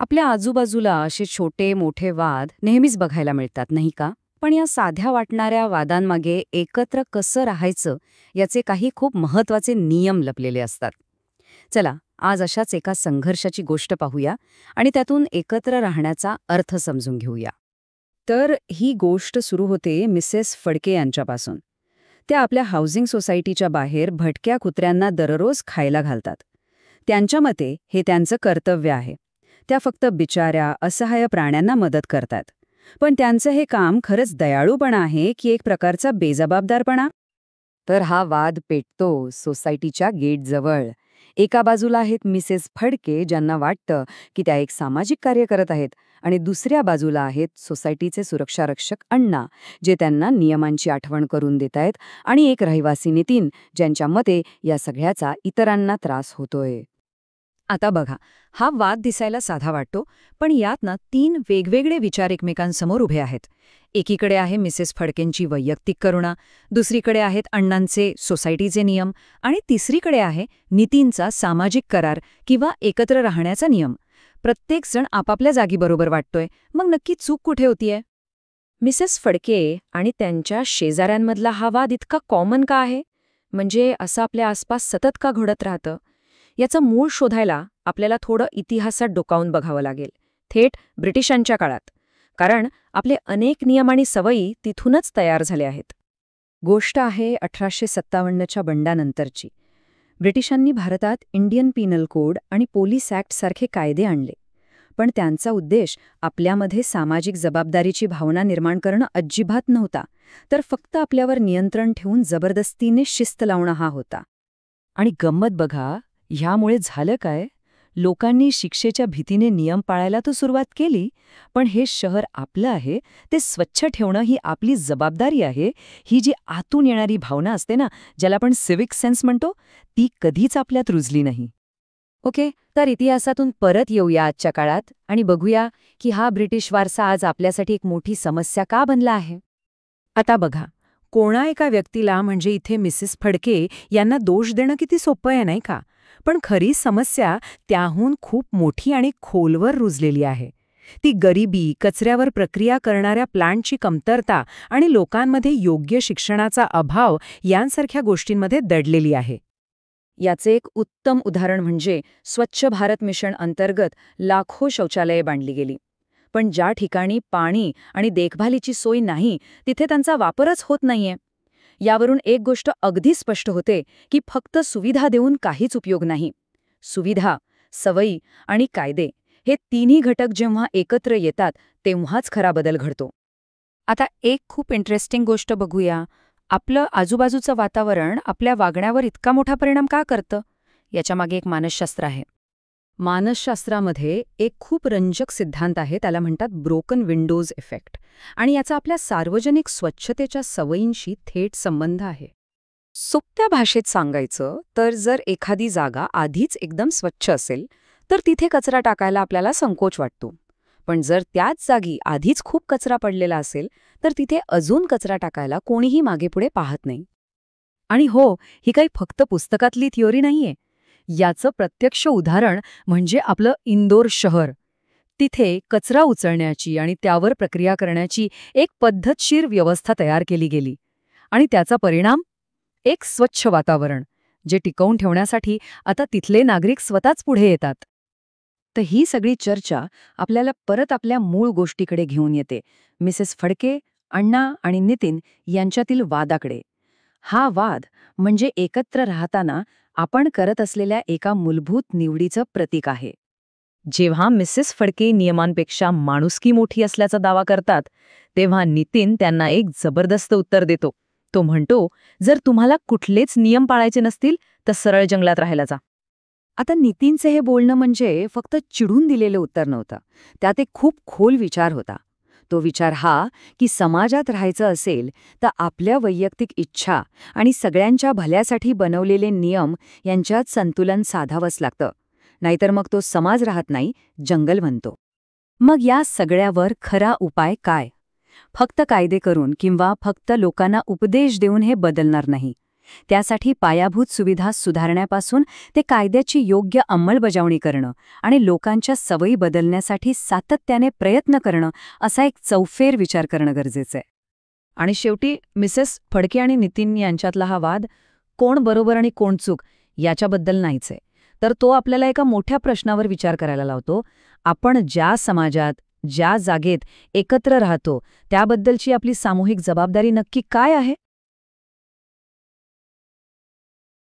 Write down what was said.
आपल्या आजूबाजूला असे छोटे मोठे वाद नेहमीच बघायला मिळतात, नाही का? पण या साध्या वाटणाऱ्या वादांमागे एकत्र कसं राहायचं याचे काही खूप महत्वाचे नियम लपलेले असतात. चला, आज अशाच एका संघर्षाची गोष्ट पाहूया आणि त्यातून एकत्र राहण्याचा अर्थ समजून घेऊया. तर ही गोष्ट सुरू होते मिसेस फडके यांच्यापासून. त्या आपल्या हाऊसिंग सोसायटीच्या बाहेर भटक्या कुत्र्यांना दररोज खायला घालतात. त्यांच्या मते हे त्यांचं कर्तव्य आहे. त्या फक्त बिचाऱ्या असहाय्य प्राण्यांना मदत करतात. पण त्यांचं हे काम खरंच दयाळूपणा आहे की एक प्रकारचा बेजबाबदारपणा? तर हा वाद पेटतो सोसायटीच्या गेटजवळ. एका बाजूला आहेत मिसेस फडके, ज्यांना वाटतं की त्या एक सामाजिक कार्य करत आहेत, आणि दुसऱ्या बाजूला आहेत सोसायटीचे सुरक्षारक्षक अण्णा, जे त्यांना नियमांची आठवण करून देत आहेत, आणि एक रहिवासी नितीन, ज्यांच्या मते या सगळ्याचा इतरांना त्रास होतोय. आता बघा, हा वाद दिसायला साधा वाटतो, पण यात ना तीन वेगवेगळे विचार एकमेकांसमोर उभे आहेत. एकीकडे आहे मिसेस फडकेंची वैयक्तिक करुणा, दुसरीकडे आहेत अण्णांचे सोसायटीचे नियम, आणि तिसरीकडे आहे नितीनचा सामाजिक करार किंवा एकत्र राहण्याचा नियम. प्रत्येकजण आपापल्या जागी बरोबर वाटतोय, मग नक्की चूक कुठे होतीये? मिसेस फडके आणि त्यांच्या शेजाऱ्यांमधला हा वाद इतका कॉमन का आहे? म्हणजे असं आपल्या आसपास सतत का घडत राहतं? याचं मूळ शोधायला आपल्याला थोडं इतिहासात डोकावून बघावं लागेल, थेट ब्रिटिशांच्या काळात. कारण आपले अनेक नियम आणि सवयी तिथूनच तयार झाले आहेत. गोष्ट आहे 1857च्या बंडानंतरची. ब्रिटिशांनी भारतात इंडियन पिनल कोड आणि पोलीस ॲक्ट सारखे कायदे आणले. पण त्यांचा उद्देश आपल्यामध्ये सामाजिक जबाबदारीची भावना निर्माण करणं अजिबात नव्हता, तर फक्त आपल्यावर नियंत्रण ठेवून जबरदस्तीने शिस्त लावणं हा होता. आणि गंमत बघा, ह्यामुळे झालं काय? लोकांनी शिक्षेच्या भीतीने नियम पाळायला तर सुरुवात केली, पण हे शहर आपलं आहे, ते स्वच्छ ठेवणं ही आपली जबाबदारी आहे, ही जी आतून येणारी भावना असते ना, ज्याला आपण सिव्हिक सेन्स म्हणतो, ती कधीच आपल्यात रुजली नाही. ओके, तर इतिहासातून परत येऊया आजच्या काळात आणि बघूया की हा ब्रिटिश वारसा आज आपल्यासाठी एक मोठी समस्या का बनला आहे. आता बघा, कोणा एका व्यक्तीला, म्हणजे इथे मिसेस फडके यांना दोष देणं किती सोपं आहे, नाही का? पण खरी समस्या त्याहून खूप मोठी आणि खोलवर रुजलेली आहे. ती गरिबी, कचऱ्यावर प्रक्रिया करणाऱ्या प्लांटची कमतरता आणि लोकांमध्ये योग्य शिक्षणाचा अभाव यांसारख्या गोष्टींमध्ये दडलेली आहे. याचे एक उत्तम उदाहरण म्हणजे स्वच्छ भारत मिशन अंतर्गत लाखो शौचालये बांधली गेली. पण ज्या ठिकाणी पाणी आणि देखभालीची सोय नाही, तिथे त्यांचा वापरच होत नाहीये. यावरून एक गोष्ट अगदी स्पष्ट होते की फक्त सुविधा देऊन काहीच उपयोग नाही. सुविधा, सवयी आणि कायदे हे तिन्ही घटक जेव्हा एकत्र येतात, तेव्हाच खरा बदल घडतो. आता एक खूप इंटरेस्टिंग गोष्ट बघूया. आपलं आजूबाजूचं वातावरण आपल्या वागण्यावर इतका मोठा परिणाम का करतं? याच्यामागे एक मानसशास्त्र आहे. मानसशास्त्रामध्ये एक खूप रंजक सिद्धांत आहे, त्याला म्हणतात ब्रोकन विंडोज इफेक्ट, आणि याचा आपल्या सार्वजनिक स्वच्छतेच्या सवयींशी थेट संबंध आहे. सोप्या भाषेत सांगायचं तर जर एखादी जागा आधीच एकदम स्वच्छ असेल, तर तिथे कचरा टाकायला आपल्याला संकोच वाटतो. पण जर त्याच जागी आधीच खूप कचरा पडलेला असेल, तर तिथे अजून कचरा टाकायला कोणीही मागेपुढे पाहत नाही. आणि हो, ही काही फक्त पुस्तकातली थिओरी नाहीये. याचं प्रत्यक्ष उदाहरण म्हणजे आपलं इंदोर शहर. तिथे कचरा उचलण्याची आणि त्यावर प्रक्रिया करण्याची एक पद्धतशीर व्यवस्था तयार केली गेली. आणि त्याचा परिणाम? एक स्वच्छ वातावरण, जे टिकवून ठेवण्यासाठी आता तिथले नागरिक स्वतःच पुढे येतात. तर ही सगळी चर्चा आपल्याला परत आपल्या मूळ गोष्टीकडे घेऊन येते, मिसेस फडके, अण्णा आणि नितीन यांच्यातील वादाकडे. हा वाद म्हणजे एकत्र राहताना आपण करत असलेल्या एका मूलभूत निवडीचं प्रतीक आहे. जेव्हा मिसेस फडके नियमांपेक्षा माणुसकी मोठी असल्याचा दावा करतात, तेव्हा नितीन त्यांना एक जबरदस्त उत्तर देतो. तो म्हणतो, जर तुम्हाला कुठलेच नियम पाळायचे नसतील, तर सरळ जंगलात राहायला जा. आता नितीनचे हे बोलणं म्हणजे फक्त चिडून दिलेलं उत्तर नव्हतं. त्यात एक खूप खोल विचार होता. तो विचार हा की समाजात राहायचं असेल तर आपल्या वैयक्तिक इच्छा आणि सगळ्यांच्या भल्यासाठी बनवलेले नियम यांच्यात संतुलन साधावंच लागतं. नाहीतर मग तो समाज राहत नाही, जंगल बनतो. मग या सगळ्यावर खरा उपाय काय? फक्त कायदे करून किंवा फक्त लोकांना उपदेश देऊन हे बदलणार नाही. त्यासाठी पायाभूत सुविधा सुधारण्यापासून ते कायद्याची योग्य अंमलबजावणी करणं आणि लोकांच्या सवयी बदलण्यासाठी सातत्याने प्रयत्न करणं असा एक चौफेर विचार करणं गरजेचं आहे. आणि शेवटी मिसेस फडके आणि नितीन यांच्यातला हा वाद कोण बरोबर आणि कोण चूक याच्याबद्दल नाहीच आहे, तर तो आपल्याला एका मोठ्या प्रश्नावर विचार करायला लावतो. आपण ज्या समाजात, ज्या जागेत एकत्र राहतो त्याबद्दलची आपली सामूहिक जबाबदारी नक्की काय आहे.